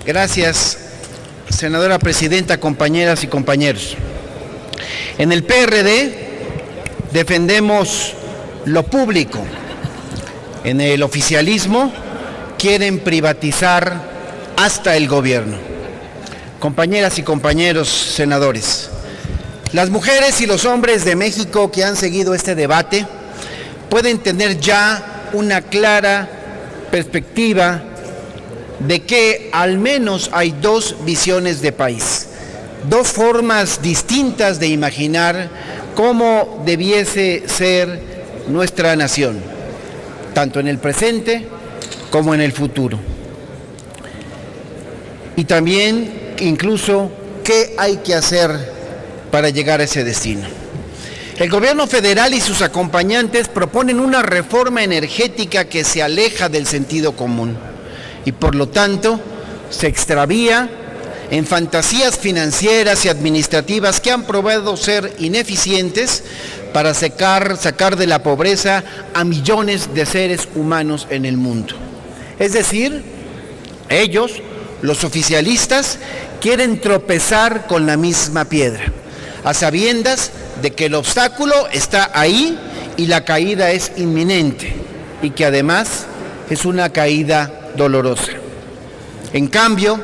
Gracias, senadora presidenta, compañeras y compañeros. En el PRD defendemos lo público. En el oficialismo quieren privatizar hasta el gobierno. Compañeras y compañeros senadores, las mujeres y los hombres de México que han seguido este debate pueden tener ya una clara perspectiva de que al menos hay dos visiones de país, dos formas distintas de imaginar cómo debiese ser nuestra nación, tanto en el presente como en el futuro. Y también, incluso, qué hay que hacer para llegar a ese destino. El gobierno federal y sus acompañantes proponen una reforma energética que se aleja del sentido común y por lo tanto se extravía en fantasías financieras y administrativas que han probado ser ineficientes para sacar de la pobreza a millones de seres humanos en el mundo. Es decir, ellos, los oficialistas, quieren tropezar con la misma piedra, a sabiendas de que el obstáculo está ahí y la caída es inminente, y que además es una caída dolorosa. En cambio,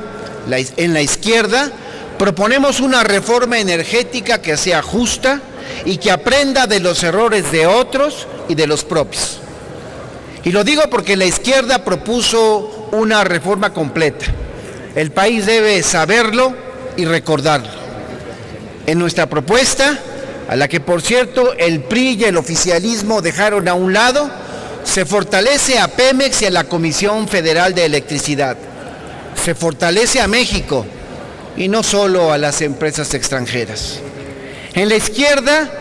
en la izquierda proponemos una reforma energética que sea justa y que aprenda de los errores de otros y de los propios. Y lo digo porque la izquierda propuso una reforma completa. El país debe saberlo y recordarlo. En nuestra propuesta, a la que por cierto el PRI y el oficialismo dejaron a un lado, se fortalece a Pemex y a la Comisión Federal de Electricidad. Se fortalece a México y no solo a las empresas extranjeras. En la izquierda,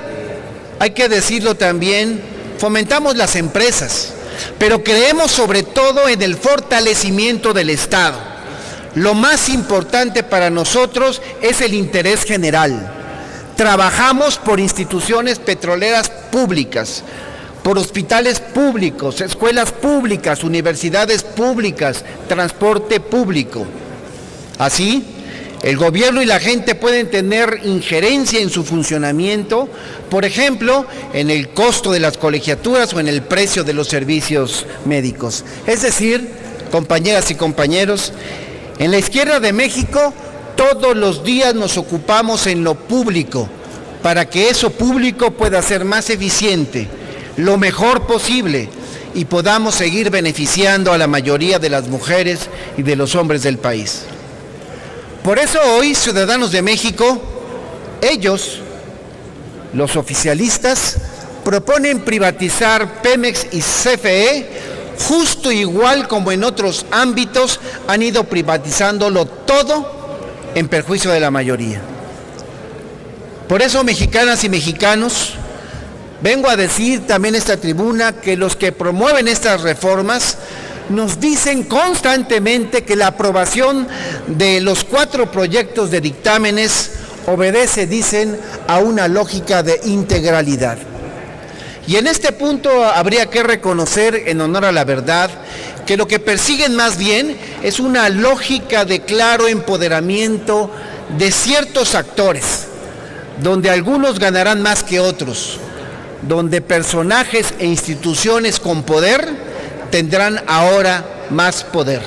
hay que decirlo también, fomentamos las empresas, pero creemos sobre todo en el fortalecimiento del Estado. Lo más importante para nosotros es el interés general. Trabajamos por instituciones petroleras públicas, por hospitales públicos, escuelas públicas, universidades públicas, transporte público. Así, el gobierno y la gente pueden tener injerencia en su funcionamiento, por ejemplo, en el costo de las colegiaturas o en el precio de los servicios médicos. Es decir, compañeras y compañeros, en la izquierda de México todos los días nos ocupamos en lo público para que eso público pueda ser más eficiente, lo mejor posible, y podamos seguir beneficiando a la mayoría de las mujeres y de los hombres del país. Por eso hoy, ciudadanos de México, ellos, los oficialistas, proponen privatizar Pemex y CFE, justo igual como en otros ámbitos han ido privatizándolo todo en perjuicio de la mayoría. Por eso, mexicanas y mexicanos, vengo a decir también en esta tribuna que los que promueven estas reformas nos dicen constantemente que la aprobación de los 4 proyectos de dictámenes obedece, dicen, a una lógica de integralidad. Y en este punto habría que reconocer, en honor a la verdad, que lo que persiguen más bien es una lógica de claro empoderamiento de ciertos actores, donde algunos ganarán más que otros, donde personajes e instituciones con poder tendrán ahora más poder.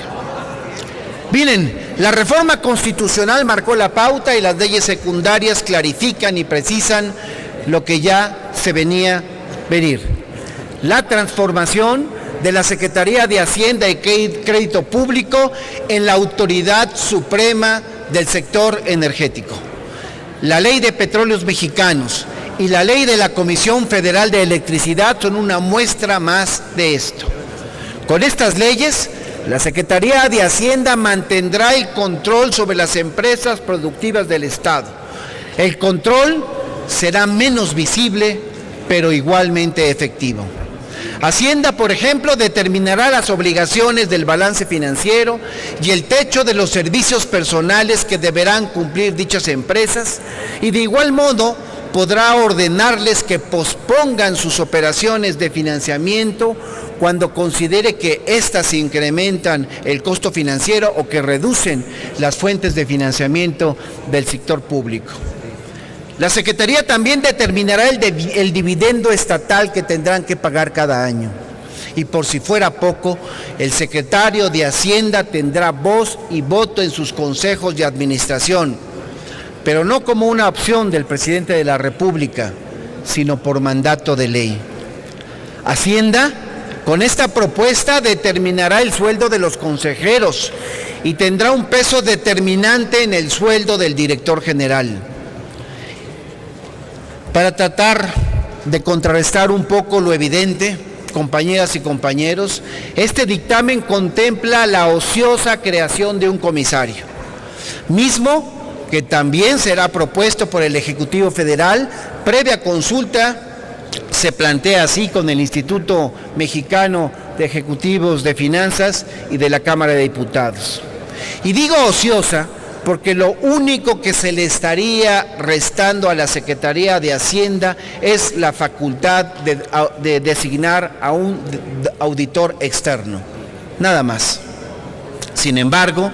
Miren, la reforma constitucional marcó la pauta y las leyes secundarias clarifican y precisan lo que ya se venía venir. La transformación de la Secretaría de Hacienda y Crédito Público en la Autoridad Suprema del Sector Energético. La Ley de Petróleos Mexicanos y la Ley de la Comisión Federal de Electricidad son una muestra más de esto. Con estas leyes, la Secretaría de Hacienda mantendrá el control sobre las empresas productivas del Estado. El control será menos visible, pero igualmente efectivo. Hacienda, por ejemplo, determinará las obligaciones del balance financiero y el techo de los servicios personales que deberán cumplir dichas empresas, y de igual modo podrá ordenarles que pospongan sus operaciones de financiamiento cuando considere que éstas incrementan el costo financiero o que reducen las fuentes de financiamiento del sector público. La Secretaría también determinará el dividendo estatal que tendrán que pagar cada año. Y por si fuera poco, el secretario de Hacienda tendrá voz y voto en sus consejos de administración, pero no como una opción del presidente de la República, sino por mandato de ley. Hacienda, con esta propuesta, determinará el sueldo de los consejeros y tendrá un peso determinante en el sueldo del director general. Para tratar de contrarrestar un poco lo evidente, compañeras y compañeros, este dictamen contempla la ociosa creación de un comisario, mismo que también será propuesto por el Ejecutivo Federal, previa consulta, se plantea así con el Instituto Mexicano de Ejecutivos de Finanzas y de la Cámara de Diputados. Y digo ociosa porque lo único que se le estaría restando a la Secretaría de Hacienda es la facultad de designar a un auditor externo, nada más. Sin embargo,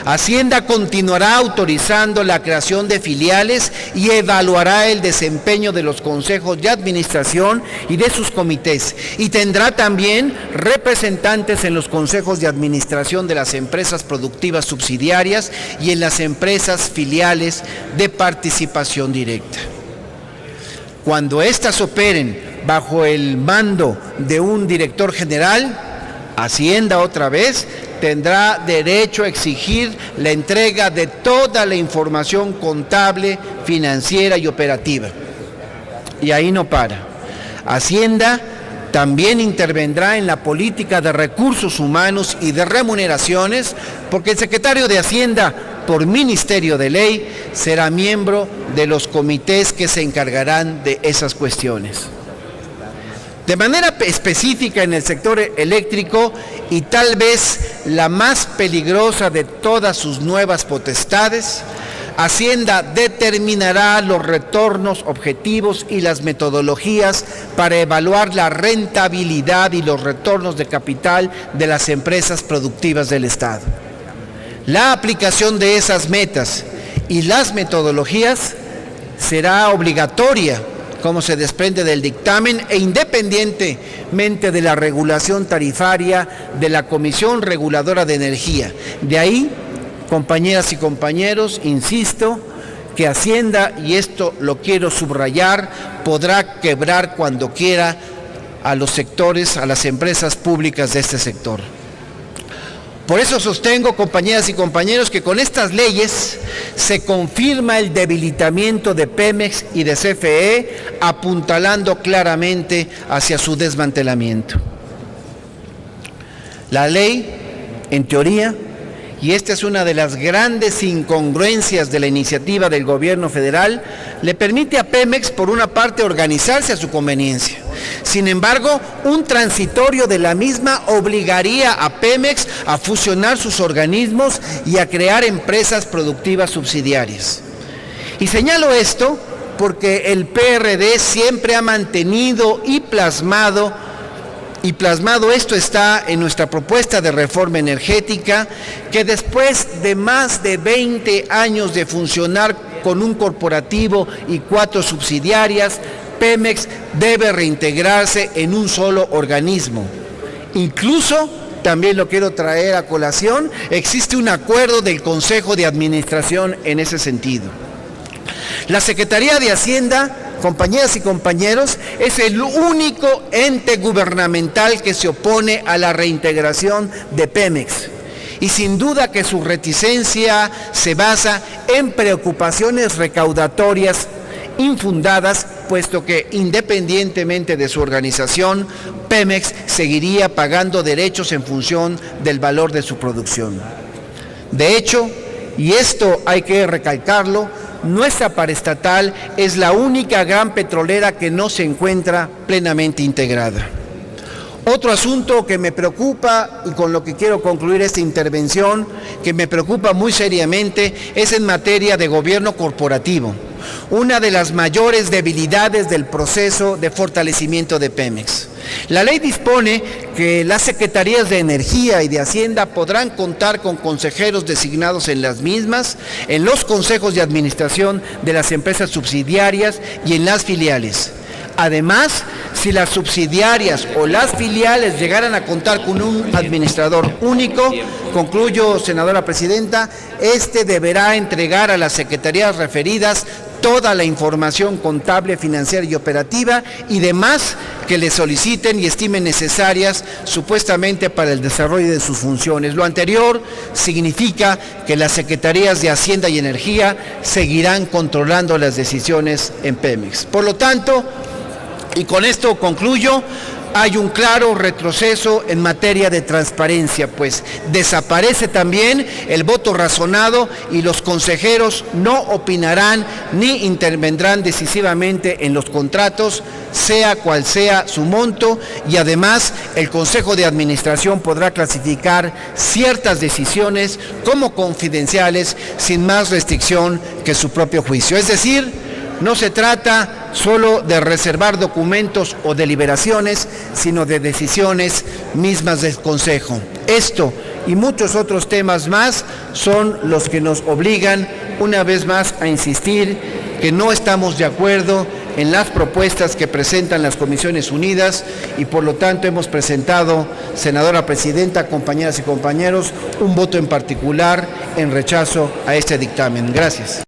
Hacienda continuará autorizando la creación de filiales y evaluará el desempeño de los consejos de administración y de sus comités, y tendrá también representantes en los consejos de administración de las empresas productivas subsidiarias y en las empresas filiales de participación directa. Cuando éstas operen bajo el mando de un director general, Hacienda otra vez tendrá derecho a exigir la entrega de toda la información contable, financiera y operativa. Y ahí no para. Hacienda también intervendrá en la política de recursos humanos y de remuneraciones, porque el secretario de Hacienda, por ministerio de ley, será miembro de los comités que se encargarán de esas cuestiones. De manera específica en el sector eléctrico, y tal vez la más peligrosa de todas sus nuevas potestades, Hacienda determinará los retornos objetivos y las metodologías para evaluar la rentabilidad y los retornos de capital de las empresas productivas del Estado. La aplicación de esas metas y las metodologías será obligatoria, como se desprende del dictamen, e independientemente de la regulación tarifaria de la Comisión Reguladora de Energía. De ahí, compañeras y compañeros, insisto, que Hacienda, y esto lo quiero subrayar, podrá quebrar cuando quiera a los sectores, a las empresas públicas de este sector. Por eso sostengo, compañeras y compañeros, que con estas leyes se confirma el debilitamiento de Pemex y de CFE, apuntalando claramente hacia su desmantelamiento. La ley, en teoría, y esta es una de las grandes incongruencias de la iniciativa del gobierno federal, le permite a Pemex, por una parte, organizarse a su conveniencia. Sin embargo, un transitorio de la misma obligaría a Pemex a fusionar sus organismos y a crear empresas productivas subsidiarias. Y señalo esto porque el PRD siempre ha mantenido y plasmado esto está en nuestra propuesta de reforma energética, que después de más de 20 años de funcionar con un corporativo y 4 subsidiarias, Pemex debe reintegrarse en un solo organismo. Incluso, también lo quiero traer a colación, existe un acuerdo del Consejo de Administración en ese sentido. La Secretaría de Hacienda, compañeras y compañeros, es el único ente gubernamental que se opone a la reintegración de Pemex. Y sin duda que su reticencia se basa en preocupaciones recaudatorias infundadas, puesto que independientemente de su organización, Pemex seguiría pagando derechos en función del valor de su producción. De hecho, y esto hay que recalcarlo, nuestra paraestatal es la única gran petrolera que no se encuentra plenamente integrada. Otro asunto que me preocupa, y con lo que quiero concluir esta intervención, que me preocupa muy seriamente, es en materia de gobierno corporativo. una de las mayores debilidades del proceso de fortalecimiento de Pemex. La ley dispone que las Secretarías de Energía y de Hacienda podrán contar con consejeros designados en las mismas, en los consejos de administración de las empresas subsidiarias y en las filiales. Además, si las subsidiarias o las filiales llegaran a contar con un administrador único, concluyo, senadora presidenta, este deberá entregar a las secretarías referidas toda la información contable, financiera y operativa y demás que le soliciten y estimen necesarias supuestamente para el desarrollo de sus funciones. Lo anterior significa que las Secretarías de Hacienda y Energía seguirán controlando las decisiones en Pemex. Por lo tanto, y con esto concluyo, hay un claro retroceso en materia de transparencia, pues desaparece también el voto razonado y los consejeros no opinarán ni intervendrán decisivamente en los contratos, sea cual sea su monto, y además el Consejo de Administración podrá clasificar ciertas decisiones como confidenciales sin más restricción que su propio juicio. Es decir, no se trata solo de reservar documentos o deliberaciones, sino de decisiones mismas del Consejo. Esto y muchos otros temas más son los que nos obligan una vez más a insistir que no estamos de acuerdo en las propuestas que presentan las Comisiones Unidas y por lo tanto hemos presentado, senadora presidenta, compañeras y compañeros, un voto en particular en rechazo a este dictamen. Gracias.